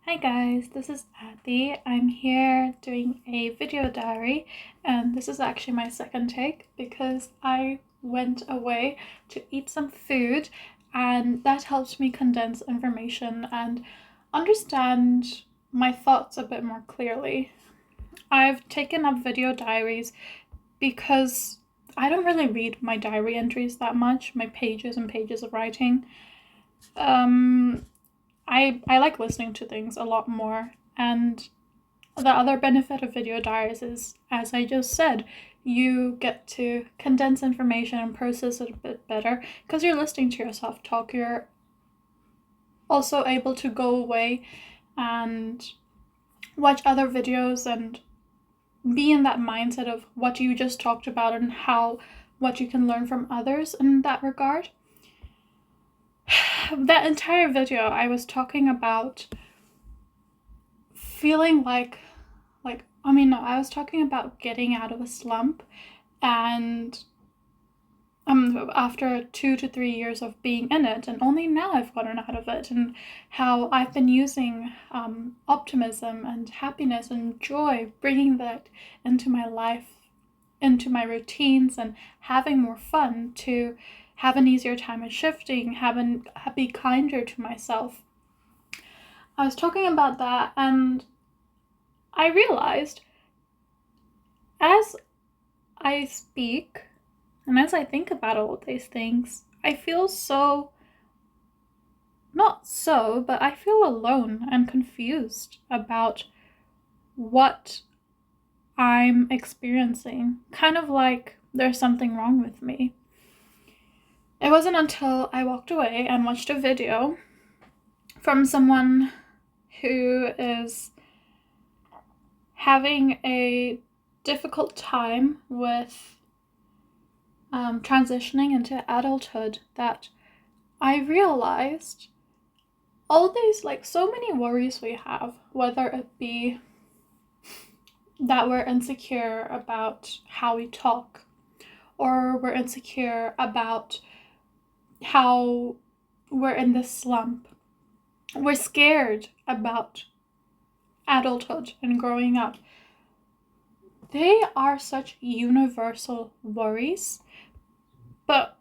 Hi guys, this is Adi. I'm here doing a video diary, and this is actually my second take because I went away to eat some food, and that helped me condense information and understand my thoughts a bit more clearly. I've taken up video diaries because I don't really read my diary entries that much, my pages and pages of writing. Um, I like listening to things a lot more. And the other benefit of video diaries is, as I just said, you get to condense information and process it a bit better because you're listening to yourself talk. You're also able to go away and watch other videos and be in that mindset of what you just talked about and what you can learn from others in that regard. That entire video I was talking about feeling I was talking about getting out of a slump, and after 2 to 3 years of being in it, and only now I've gotten out of it, and how I've been using optimism and happiness and joy, bringing that into my life, into my routines, and having more fun to have an easier time at shifting, be kinder to myself. I was talking about that, and I realized as I speak and as I think about all these things, I feel but I feel alone and confused about what I'm experiencing. Kind of like there's something wrong with me. It wasn't until I walked away and watched a video from someone who is having a difficult time with transitioning into adulthood that I realized all these, so many worries we have, whether it be that we're insecure about how we talk, or we're insecure about how we're in this slump. We're scared about adulthood and growing up. They are such universal worries, but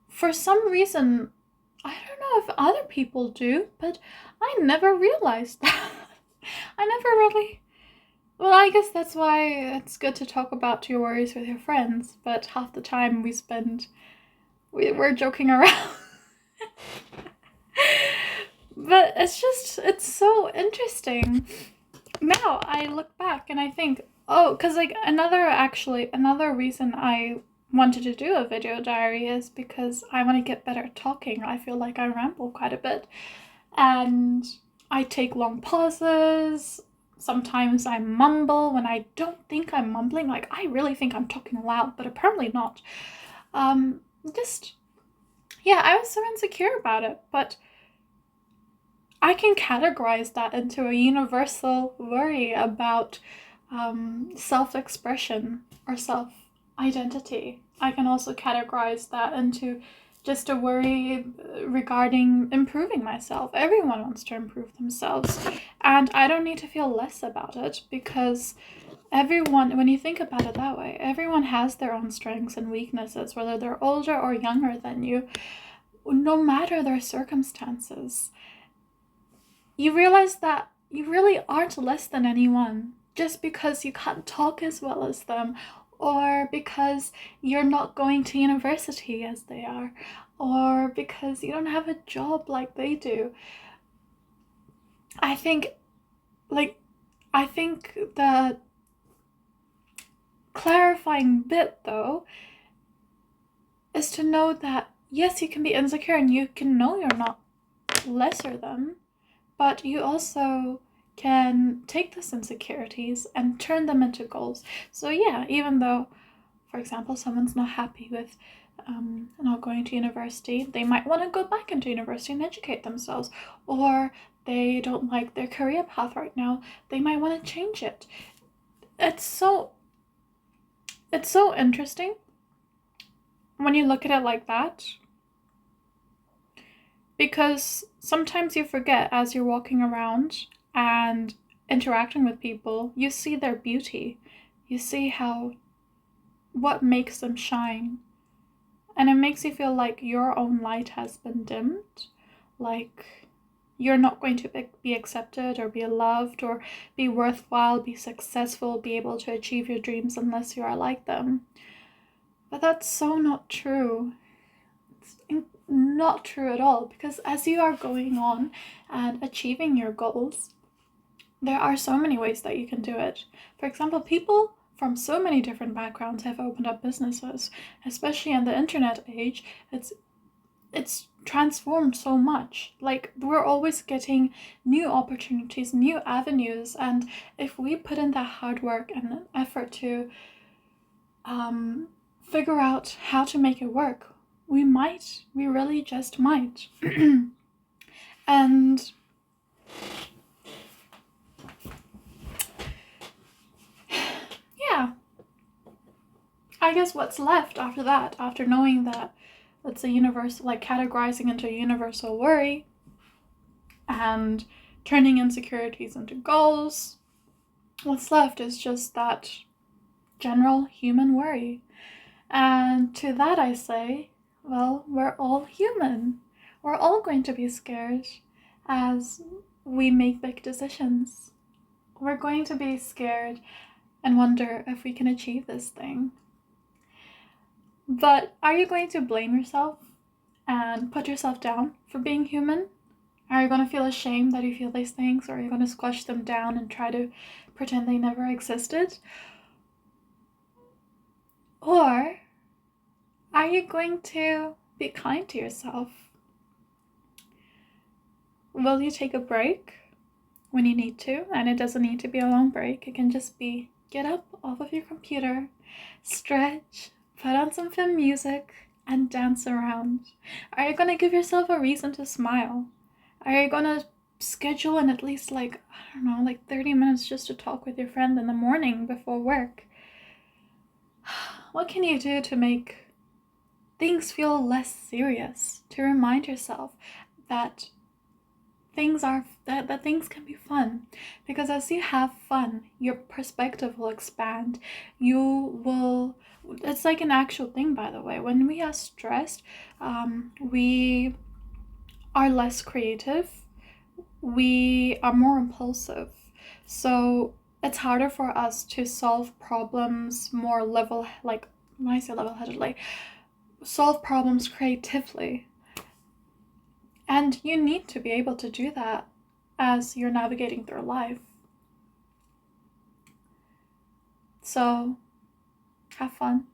for some reason, I don't know if other people do, but I never realized that. I never really. Well, I guess that's why it's good to talk about your worries with your friends, but half the time we're joking around. But it's so interesting. Now I look back and I think, because another reason I wanted to do a video diary is because I want to get better at talking. I feel like I ramble quite a bit, and I take long pauses. Sometimes I mumble when I don't think I'm mumbling. Like, I really think I'm talking loud, but apparently not. I was so insecure about it, but I can categorize that into a universal worry about self-expression or self-identity. I can also categorize that into just a worry regarding improving myself. Everyone wants to improve themselves, and I don't need to feel less about it because when you think about it that way, everyone has their own strengths and weaknesses, whether they're older or younger than you, no matter their circumstances. You realize that you really aren't less than anyone just because you can't talk as well as them, or because you're not going to university as they are, or because you don't have a job like they do. I think the clarifying bit, though, is to know that yes, you can be insecure and you can know you're not lesser than, but you also can take those insecurities and turn them into goals. So yeah, even though, for example, someone's not happy with not going to university, they might want to go back into university and educate themselves, or they don't like their career path right now, they might want to change it. It's so interesting when you look at it like that. Because sometimes you forget as you're walking around and interacting with people, you see their beauty. You see what makes them shine. And it makes you feel like your own light has been dimmed, like you're not going to be accepted or be loved or be worthwhile, be successful, be able to achieve your dreams unless you are like them. But that's so not true. It's not true at all, because as you are going on and achieving your goals, there are so many ways that you can do it. For example, people from so many different backgrounds have opened up businesses, especially in the internet age. It's transformed so much. Like, we're always getting new opportunities, new avenues, and if we put in that hard work and effort to figure out how to make it work, we really just might. And yeah, I guess what's left after that, after knowing that it's a universal, like categorizing into a universal worry and turning insecurities into goals, what's left is just that general human worry. And to that I say, well, we're all human. We're all going to be scared as we make big decisions. We're going to be scared and wonder if we can achieve this thing. But are you going to blame yourself and put yourself down for being human? Are you going to feel ashamed that you feel these things, or are you going to squash them down and try to pretend they never existed? Or are you going to be kind to yourself? Will you take a break when you need to? And it doesn't need to be a long break. It can just be get up off of your computer, stretch, put on some film music, and dance around. Are you going to give yourself a reason to smile? Are you going to schedule in at least 30 minutes just to talk with your friend in the morning before work? What can you do to make things feel less serious, to remind yourself that things can be fun? Because as you have fun, your perspective will expand. It's like an actual thing, by the way. When we are stressed, we are less creative, we are more impulsive, so it's harder for us to solve problems more level-headedly, solve problems creatively. And you need to be able to do that as you're navigating through life. So have fun.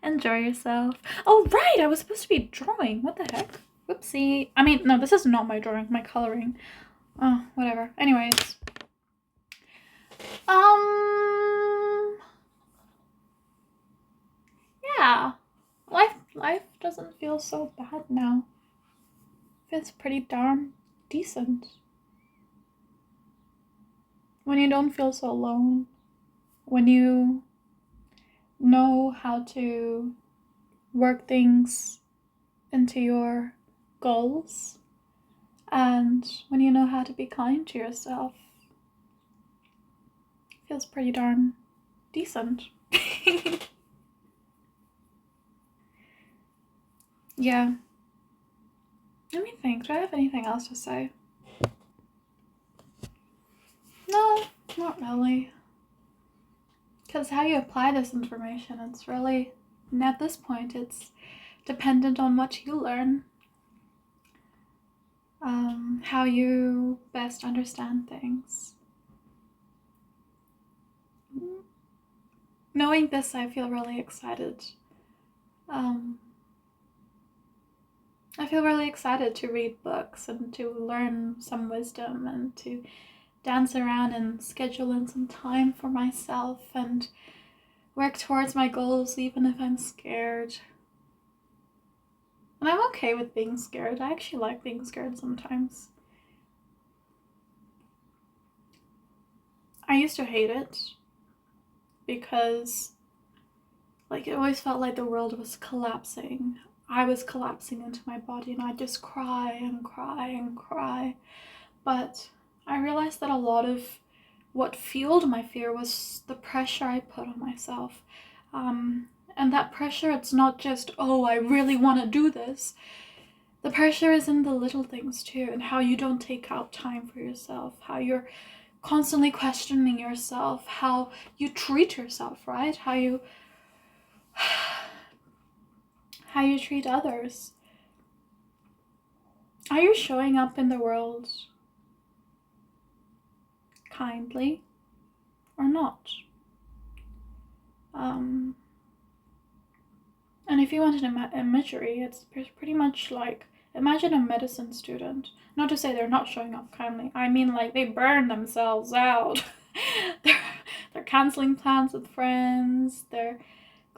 Enjoy yourself. Oh right, I was supposed to be drawing. What the heck? Whoopsie. I mean, no, this is not my drawing, my coloring. Oh, whatever. Anyways. Yeah. Life doesn't feel so bad now. It feels pretty darn decent. When you don't feel so alone. When you know how to work things into your goals. And when you know how to be kind to yourself. It feels pretty darn decent. Yeah. Let me think. Do I have anything else to say? No, not really. Because how you apply this information, it's really, at this point, it's dependent on what you learn. How you best understand things. Knowing this, I feel really excited. I feel really excited to read books and to learn some wisdom and to dance around and schedule in some time for myself and work towards my goals even if I'm scared. And I'm okay with being scared. I actually like being scared sometimes. I used to hate it because it always felt like the world was collapsing I was collapsing into my body and I'd just cry and cry and cry. But I realized that a lot of what fueled my fear was the pressure I put on myself. And that pressure, it's not just, oh, I really want to do this. The pressure is in the little things too, and how you don't take out time for yourself, how you're constantly questioning yourself, how you treat yourself, right? How you treat others. Are you showing up in the world kindly or not? And if you want an imagery, it's pretty much like, imagine a medicine student. Not to say they're not showing up kindly. I mean, like, they burn themselves out. they're canceling plans with friends. They're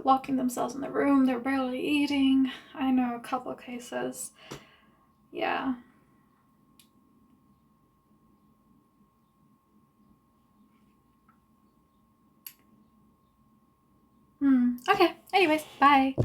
locking themselves in the room. They're barely eating. I know a couple of cases. Yeah. Okay. Anyways, bye.